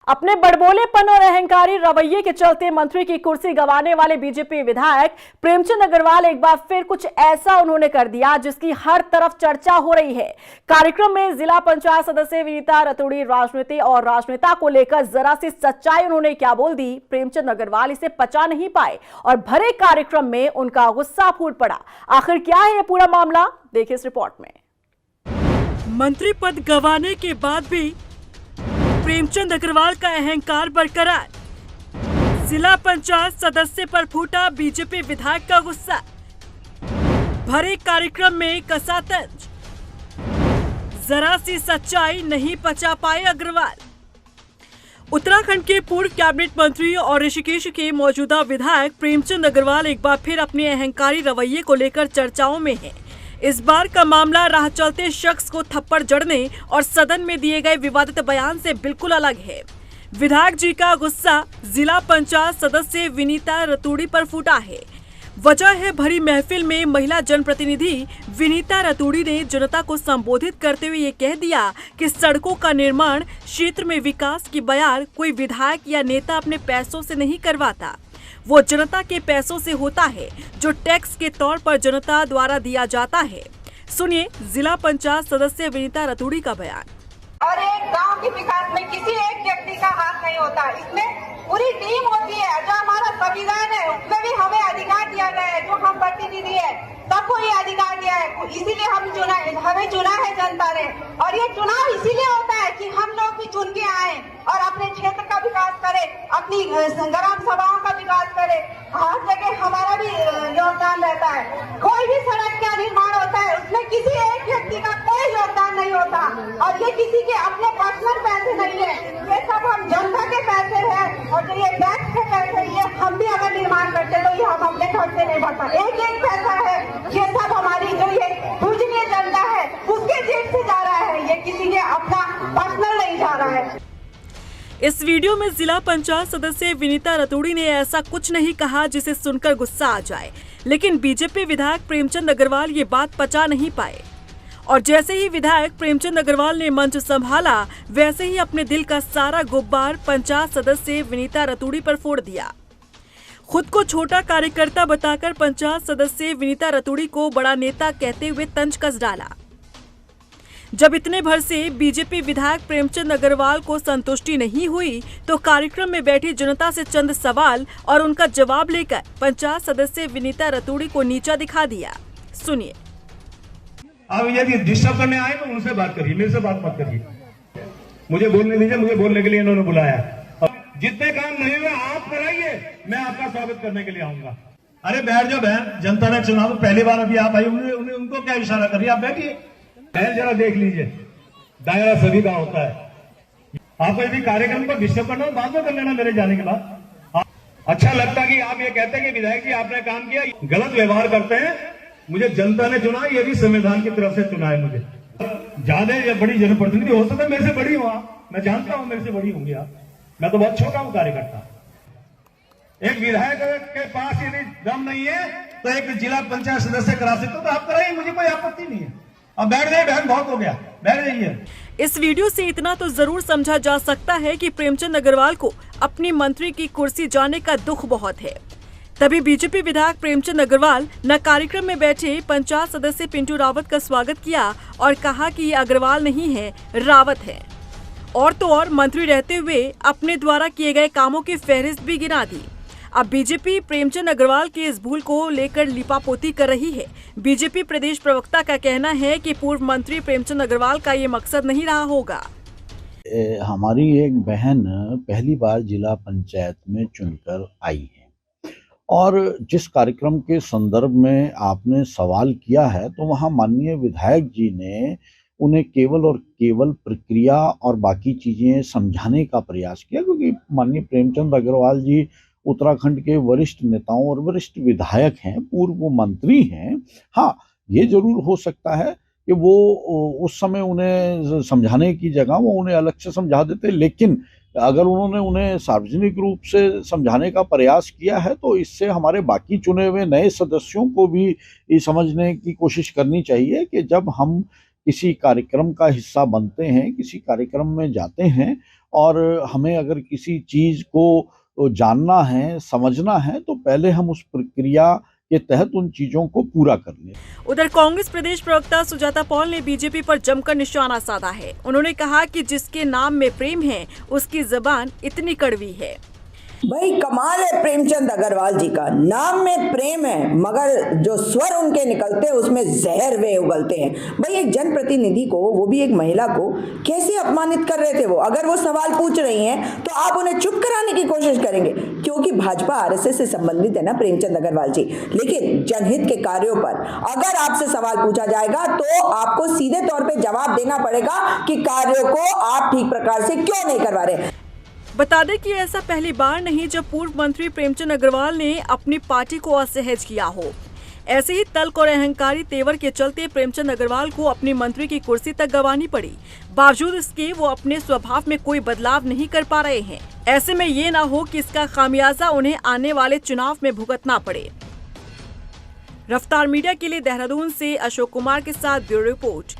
अपने बड़बोलेपन और अहंकारी रवैये के चलते मंत्री की कुर्सी गंवाने वाले बीजेपी विधायक प्रेमचंद अग्रवाल एक बार फिर कुछ ऐसा उन्होंने कर दिया जिसकी हर तरफ चर्चा हो रही है। कार्यक्रम में जिला पंचायत सदस्य विनीता रतूड़ी राजनीति और राजनेता को लेकर जरा सी सच्चाई उन्होंने क्या बोल दी, प्रेमचंद अग्रवाल इसे पचा नहीं पाए और भरे कार्यक्रम में उनका गुस्सा फूट पड़ा। आखिर क्या है ये पूरा मामला, देखिए इस रिपोर्ट में। मंत्री पद गंवाने के बाद भी प्रेमचंद अग्रवाल का अहंकार बरकरार। जिला पंचायत सदस्य पर फूटा बीजेपी विधायक का गुस्सा। भरे कार्यक्रम में कसा तंज। जरा सी सच्चाई नहीं पचा पाए अग्रवाल। उत्तराखंड के पूर्व कैबिनेट मंत्री और ऋषिकेश के मौजूदा विधायक प्रेमचंद अग्रवाल एक बार फिर अपने अहंकारी रवैये को लेकर चर्चाओं में हैं। इस बार का मामला राह चलते शख्स को थप्पड़ जड़ने और सदन में दिए गए विवादित बयान से बिल्कुल अलग है। विधायक जी का गुस्सा जिला पंचायत सदस्य विनीता रतूड़ी पर फूटा है। वजह है भरी महफिल में महिला जनप्रतिनिधि विनीता रतूड़ी ने जनता को संबोधित करते हुए ये कह दिया कि सड़कों का निर्माण, क्षेत्र में विकास की बयार कोई विधायक या नेता अपने पैसों से नहीं करवाता, वो जनता के पैसों से होता है जो टैक्स के तौर पर जनता द्वारा दिया जाता है। सुनिए जिला पंचायत सदस्य विनीता रतूड़ी का बयान। और एक गांव के विकास में किसी एक व्यक्ति का हाथ नहीं होता, इसमें पूरी टीम होती है। जो हमारा संविधान है उसमें भी हमें अधिकार दिया गया है, जो हम प्रतिनिधि है सबको ये अधिकार दिया है, इसीलिए हमें चुना है जनता ने। और ये चुनाव इसीलिए होता है कि हम लोग भी चुन के आए और अपने क्षेत्र का विकास करें, अपनी ग्राम सभाओं का विकास करें। हर जगह हमारा भी योगदान रहता है। कोई भी सड़क का निर्माण होता है उसमें किसी एक व्यक्ति का कोई योगदान नहीं होता और ये किसी के अपने पर्सनल पैसे नहीं है, ये सब हम जनता के पैसे हैं। और जो ये टैक्स के पैसे ये हम भी अगर निर्माण करते तो ये हम अपने खर्च से नहीं भरता। एक एक पैसा है, ये सब हमारी जो ये पूजनीय जनता है उसके जेब से जा रहा है, ये किसी के अपना पर्सनल नहीं जा रहा है। इस वीडियो में जिला पंचायत सदस्य विनीता रतूड़ी ने ऐसा कुछ नहीं कहा जिसे सुनकर गुस्सा आ जाए, लेकिन बीजेपी विधायक प्रेमचंद अग्रवाल ये बात पचा नहीं पाए और जैसे ही विधायक प्रेमचंद अग्रवाल ने मंच संभाला वैसे ही अपने दिल का सारा गुब्बार पंचायत सदस्य विनीता रतूड़ी पर फोड़ दिया। खुद को छोटा कार्यकर्ता बताकर पंचायत सदस्य विनीता रतूड़ी को बड़ा नेता कहते हुए तंज कस डाला। जब इतने भर से बीजेपी विधायक प्रेमचंद अग्रवाल को संतुष्टि नहीं हुई तो कार्यक्रम में बैठी जनता से चंद सवाल और उनका जवाब लेकर पंचायत सदस्य विनीता रतूड़ी को नीचा दिखा दिया। सुनिए। अब यदि डिस्टर्ब करने आए तो उनसे बात करिए, मेरे से बात मत करिए। मुझे बोलने दीजिए, मुझे बोलने के लिए इन्होंने बुलाया। जितने काम नहीं हुए आप कराइए, मैं आपका स्वागत करने के लिए आऊंगा। अरे बैठ जाओ बहन, जनता ने चुनाव पहली बार अभी आप आई, उनको क्या इशारा करिए, आप बैठिए। बहन जरा देख लीजिए, दायरा सभी का होता है। आपको यदि कार्यक्रम को डिस्टर्ब करना हो बाद में कर लेना मेरे जाने के बाद। अच्छा लगता कि आप ये कहते हैं कि विधायक जी आपने काम किया, गलत व्यवहार करते हैं। मुझे जनता ने चुना, ये भी संविधान की तरफ से चुना है। मुझे ज्यादा बड़ी जनप्रतिनिधि हो सकता है, मेरे से बड़ी हो आप, मैं जानता हूं मेरे से बड़ी होंगी आप, मैं तो बहुत छोटा हूं कार्यकर्ता। एक विधायक के पास यदि दम नहीं है तो एक जिला पंचायत सदस्य करा सकते हो तो आप कराइए, मुझे कोई आपत्ति नहीं है। अब बैठ जाइए बहन, बहुत हो गया, बैठ जाइए। इस वीडियो से इतना तो जरूर समझा जा सकता है कि प्रेमचंद अग्रवाल को अपनी मंत्री की कुर्सी जाने का दुख बहुत है। तभी बीजेपी विधायक प्रेमचंद अग्रवाल न कार्यक्रम में बैठे पंचायत सदस्य पिंटू रावत का स्वागत किया और कहा कि ये अग्रवाल नहीं है, रावत है। और तो और मंत्री रहते हुए अपने द्वारा किए गए कामों की फहरिस्त भी गिना दी। अब बीजेपी प्रेमचंद अग्रवाल की इस भूल को लेकर लिपापोती कर रही है। बीजेपी प्रदेश प्रवक्ता का कहना है कि पूर्व मंत्री प्रेमचंद अग्रवाल का ये मकसद नहीं रहा होगा। हमारी एक बहन पहली बार जिला पंचायत में चुनकर आई है और जिस कार्यक्रम के संदर्भ में आपने सवाल किया है तो वहाँ माननीय विधायक जी ने उन्हें केवल और केवल प्रक्रिया और बाकी चीज़ें समझाने का प्रयास किया, क्योंकि माननीय प्रेमचंद अग्रवाल जी उत्तराखंड के वरिष्ठ नेताओं और वरिष्ठ विधायक हैं, पूर्व मंत्री हैं। हाँ, ये जरूर हो सकता है कि वो उस समय उन्हें समझाने की जगह वो उन्हें अलग से समझा देते, लेकिन अगर उन्होंने उन्हें सार्वजनिक रूप से समझाने का प्रयास किया है तो इससे हमारे बाकी चुने हुए नए सदस्यों को भी ये समझने की कोशिश करनी चाहिए कि जब हम किसी कार्यक्रम का हिस्सा बनते हैं, किसी कार्यक्रम में जाते हैं और हमें अगर किसी चीज को जानना है, समझना है, तो पहले हम उस प्रक्रिया के तहत उन चीजों को पूरा कर लें। उधर कांग्रेस प्रदेश प्रवक्ता सुजाता पॉल ने बीजेपी पर जमकर निशाना साधा है। उन्होंने कहा कि जिसके नाम में प्रेम है उसकी जुबान इतनी कड़वी है। भाई कमाल है प्रेमचंद अग्रवाल जी का, नाम में प्रेम है मगर जो स्वर उनके निकलते हैं उसमें जहर वे उगलते हैं। भाई एक जनप्रतिनिधि को, वो भी एक महिला को, कैसे अपमानित कर रहे थे वो? अगर वो सवाल पूछ रही हैं तो आप उन्हें चुप कराने की कोशिश करेंगे, क्योंकि भाजपा आरएसएस से संबंधित है ना प्रेमचंद अग्रवाल जी। लेकिन जनहित के कार्यों पर अगर आपसे सवाल पूछा जाएगा तो आपको सीधे तौर पर जवाब देना पड़ेगा कि कार्यों को आप ठीक प्रकार से क्यों नहीं करवा रहे। बता दें कि ऐसा पहली बार नहीं जब पूर्व मंत्री प्रेमचंद अग्रवाल ने अपनी पार्टी को असहज किया हो। ऐसे ही तल्ख और अहंकारी तेवर के चलते प्रेमचंद अग्रवाल को अपनी मंत्री की कुर्सी तक गंवानी पड़ी। बावजूद इसके वो अपने स्वभाव में कोई बदलाव नहीं कर पा रहे हैं। ऐसे में ये ना हो कि इसका खामियाजा उन्हें आने वाले चुनाव में भुगतना पड़े। रफ्तार मीडिया के लिए देहरादून से अशोक कुमार के साथ ब्यूरो रिपोर्ट।